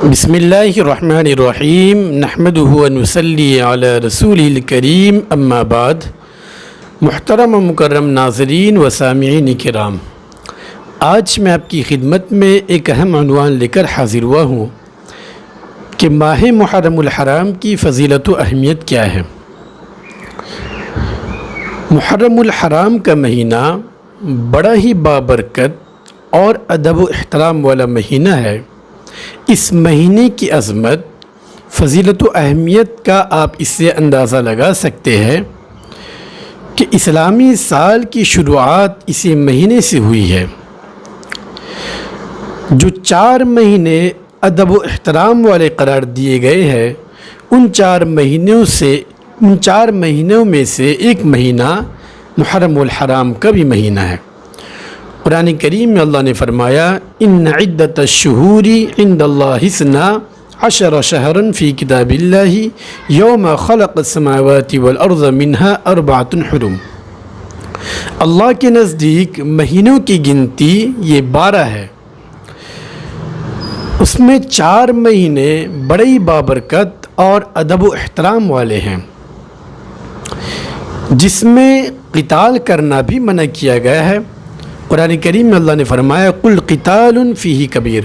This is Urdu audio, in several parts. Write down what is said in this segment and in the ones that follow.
بسم اللہ الرحمن الرحیم نحمدہ ونصلی علی رسولہ الکریم اما بعد۔ محترم و مکرم ناظرین و سامعین کرام، آج میں آپ کی خدمت میں ایک اہم عنوان لے کر حاضر ہوا ہوں کہ ماہ محرم الحرام کی فضیلت و اہمیت کیا ہے۔ محرم الحرام کا مہینہ بڑا ہی بابرکت اور ادب و احترام والا مہینہ ہے۔ اس مہینے کی عظمت، فضیلت و اہمیت کا آپ اس سے اندازہ لگا سکتے ہیں کہ اسلامی سال کی شروعات اسی مہینے سے ہوئی ہے۔ جو 4 مہینے ادب و احترام والے قرار دیے گئے ہیں، ان 4 مہینوں میں سے ایک مہینہ محرم الحرام کا بھی مہینہ ہے۔ قرآن کریم میں اللہ نے فرمایا، ان عدت الشہور عند اللہ 12 شہرا فی کتاب اللہ یوم خلق السماوات والارض منها 4 حرم۔ اللہ کے نزدیک مہینوں کی گنتی یہ 12 ہے، اس میں 4 مہینے بڑی بابرکت اور ادب و احترام والے ہیں، جس میں قتال کرنا بھی منع کیا گیا ہے۔ قرآن کریم میں اللہ نے فرمایا، قل قتال فیہ کبیر،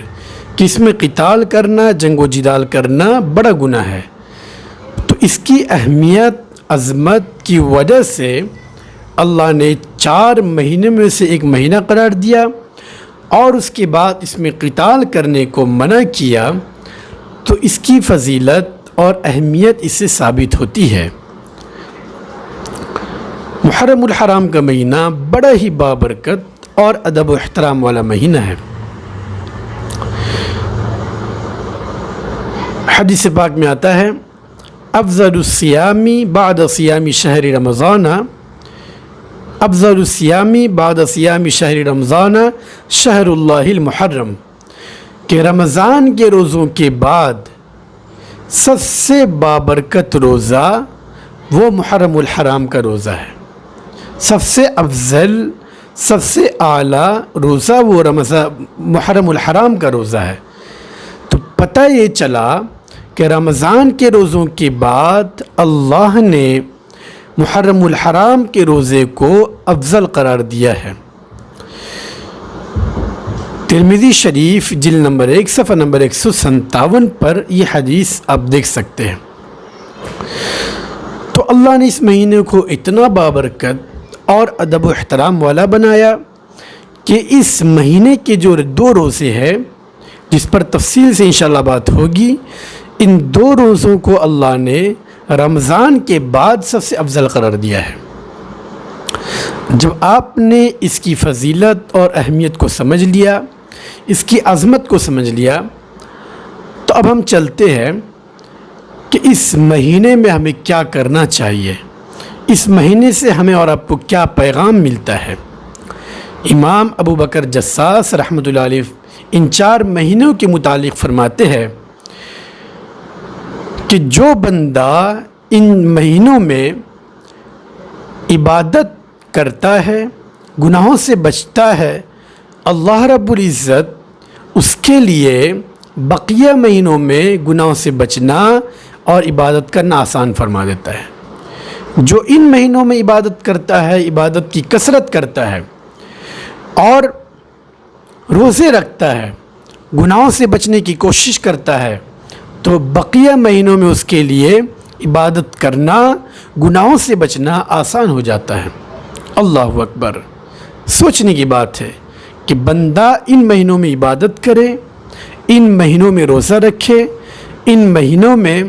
کہ اس میں قتال کرنا، جنگ و جدال کرنا بڑا گناہ ہے۔ تو اس کی اہمیت، عظمت کی وجہ سے اللہ نے 4 مہینے میں سے ایک مہینہ قرار دیا اور اس کے بعد اس میں قتال کرنے کو منع کیا، تو اس کی فضیلت اور اہمیت اس سے ثابت ہوتی ہے۔ محرم الحرام کا مہینہ بڑا ہی بابرکت اور ادب و احترام والا مہینہ ہے۔ حدیث پاک میں آتا ہے، افضل الصیام بعد صیام شہر رمضان، افضل الصیام بعد صیام شہر رمضان شہر اللہ المحرم، کہ رمضان کے روزوں کے بعد سب سے بابرکت روزہ وہ محرم الحرام کا روزہ ہے۔ سب سے افضل، سب سے اعلیٰ روزہ وہ محرم الحرام کا روزہ ہے۔ تو پتہ یہ چلا کہ رمضان کے روزوں کے بعد اللہ نے محرم الحرام کے روزے کو افضل قرار دیا ہے۔ ترمذی شریف جلد نمبر 1 صفحہ نمبر 157 پر یہ حدیث آپ دیکھ سکتے ہیں۔ تو اللہ نے اس مہینے کو اتنا بابرکت اور ادب و احترام والا بنایا کہ اس مہینے کے جو 2 روزے ہیں، جس پر تفصیل سے انشاءاللہ بات ہوگی، ان 2 روزوں کو اللہ نے رمضان کے بعد سب سے افضل قرار دیا ہے۔ جب آپ نے اس کی فضیلت اور اہمیت کو سمجھ لیا، اس کی عظمت کو سمجھ لیا، تو اب ہم چلتے ہیں کہ اس مہینے میں ہمیں کیا کرنا چاہیے، اس مہینے سے ہمیں اور آپ کو کیا پیغام ملتا ہے۔ امام ابو بکر جساس رحمۃ اللہ علیہ ان 4 مہینوں کے متعلق فرماتے ہیں کہ جو بندہ ان مہینوں میں عبادت کرتا ہے، گناہوں سے بچتا ہے، اللہ رب العزت اس کے لیے بقیہ مہینوں میں گناہوں سے بچنا اور عبادت کرنا آسان فرما دیتا ہے۔ جو ان مہینوں میں عبادت کرتا ہے، عبادت کی کثرت کرتا ہے اور روزے رکھتا ہے، گناہوں سے بچنے کی کوشش کرتا ہے، تو بقیہ مہینوں میں اس کے لیے عبادت کرنا، گناہوں سے بچنا آسان ہو جاتا ہے۔ اللہ اکبر! سوچنے کی بات ہے کہ بندہ ان مہینوں میں عبادت کرے، ان مہینوں میں روزہ رکھے، ان مہینوں میں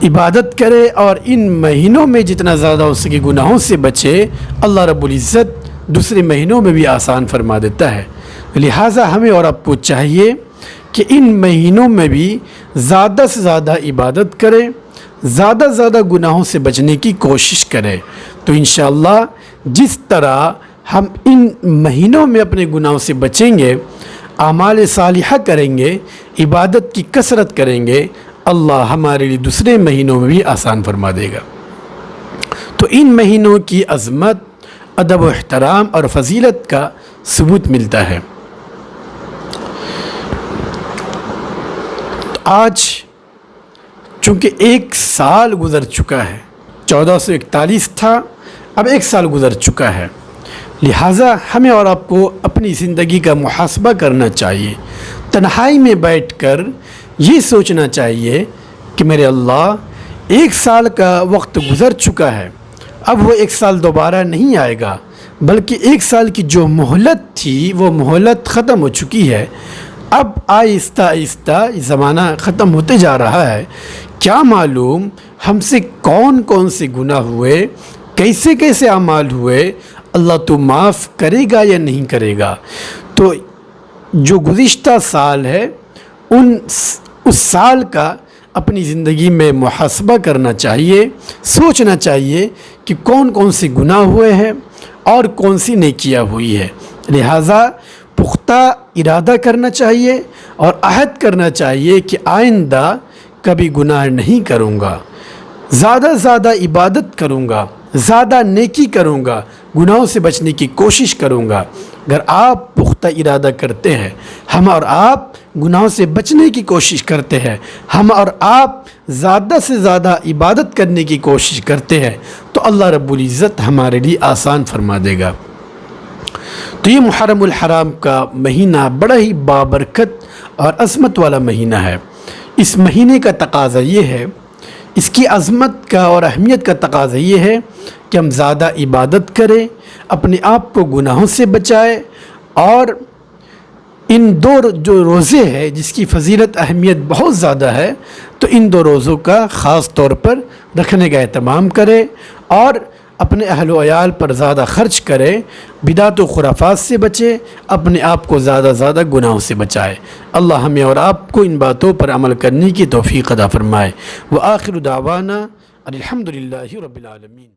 عبادت کرے اور ان مہینوں میں جتنا زیادہ ہو سکے گناہوں سے بچے، اللہ رب العزت دوسرے مہینوں میں بھی آسان فرما دیتا ہے۔ لہٰذا ہمیں اور آپ کو چاہیے کہ ان مہینوں میں بھی زیادہ سے زیادہ عبادت کریں، زیادہ سے زیادہ گناہوں سے بچنے کی کوشش کریں۔ تو انشاءاللہ جس طرح ہم ان مہینوں میں اپنے گناہوں سے بچیں گے، اعمال صالحہ کریں گے، عبادت کی کثرت کریں گے، اللہ ہمارے لیے دوسرے مہینوں میں بھی آسان فرما دے گا۔ تو ان مہینوں کی عظمت، ادب و احترام اور فضیلت کا ثبوت ملتا ہے۔ تو آج چونکہ 1 سال گزر چکا ہے، 1441 تھا، اب 1 سال گزر چکا ہے، لہٰذا ہمیں اور آپ کو اپنی زندگی کا محاسبہ کرنا چاہیے، تنہائی میں بیٹھ کر یہ سوچنا چاہیے کہ میرے اللہ 1 سال کا وقت گزر چکا ہے، اب وہ 1 سال دوبارہ نہیں آئے گا، بلکہ 1 سال کی جو مہلت تھی وہ مہلت ختم ہو چکی ہے، اب آہستہ آہستہ زمانہ ختم ہوتے جا رہا ہے، کیا معلوم ہم سے کون کون سے گناہ ہوئے، کیسے کیسے اعمال ہوئے، اللہ تو معاف کرے گا یا نہیں کرے گا۔ تو جو گزشتہ سال ہے اس سال کا اپنی زندگی میں محاسبہ کرنا چاہیے، سوچنا چاہیے کہ کون کون سے گناہ ہوئے ہیں اور کون سی نیکیاں ہوئی ہے، لہٰذا پختہ ارادہ کرنا چاہیے اور عہد کرنا چاہیے کہ آئندہ کبھی گناہ نہیں کروں گا، زیادہ زیادہ عبادت کروں گا، زیادہ نیکی کروں گا، گناہوں سے بچنے کی کوشش کروں گا۔ اگر آپ پختہ ارادہ کرتے ہیں، ہم اور آپ گناہوں سے بچنے کی کوشش کرتے ہیں، ہم اور آپ زیادہ سے زیادہ عبادت کرنے کی کوشش کرتے ہیں، تو اللہ رب العزت ہمارے لیے آسان فرما دے گا۔ تو یہ محرم الحرام کا مہینہ بڑا ہی بابرکت اور عظمت والا مہینہ ہے۔ اس مہینے کا تقاضا یہ ہے، اس کی عظمت کا اور اہمیت کا تقاضا یہ ہے کہ ہم زیادہ عبادت کریں، اپنے آپ کو گناہوں سے بچائیں، اور ان 2 جو روزے ہیں جس کی فضیلت اہمیت بہت زیادہ ہے، تو ان 2 روزوں کا خاص طور پر رکھنے کا اہتمام کریں اور اپنے اہل و عیال پر زیادہ خرچ کریں، بدعت و خرافات سے بچیں، اپنے آپ کو زیادہ زیادہ گناہوں سے بچائے۔ اللہ ہمیں اور آپ کو ان باتوں پر عمل کرنے کی توفیق عطا فرمائے۔ وآخر دعوانا الحمدللہ رب العالمین۔